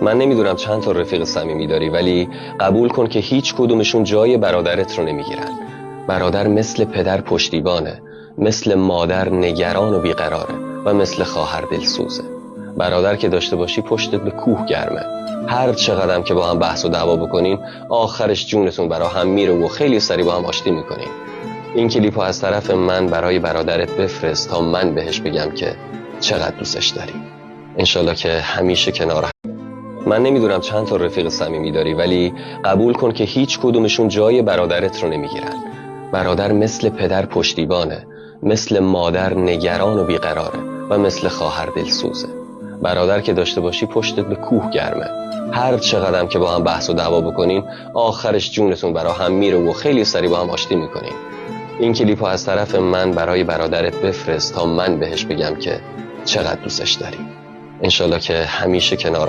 من نمیدونم چند تا رفیق صمیمی داری، ولی قبول کن که هیچ کدومشون جای برادرت رو نمیگیرن. برادر مثل پدر پشتیبانه، مثل مادر نگران و بیقراره و مثل خواهر دلسوزه. برادر که داشته باشی پشتت به کوه گرمه. هر چقدر که با هم بحث و دعوا بکنین آخرش جونتون برا هم میره و خیلی سری با هم آشتی میکنین. این کلیپو از طرف من برای برادرت بفرست تا من بهش بگم که چقدر دوستش داری. انشالله که همیشه کنار هم. من نمیدونم چند تا رفیق صمیمی داری، ولی قبول کن که هیچ کدومشون جای برادرت رو نمیگیرن. برادر مثل پدر پشتیبانه، مثل مادر نگران و بیقراره و مثل خواهر دلسوزه. برادر که داشته باشی پشتت به کوه گرمه. هر چقدر که با هم بحث و دعوا بکنین آخرش جونتون برا هم میره و خیلی سری با هم آشتی میکنین. این کلیپو از طرف من برای برادرت بفرست تا من بهش بگم که چقدر دوستش داری. انشالله که همیشه کنار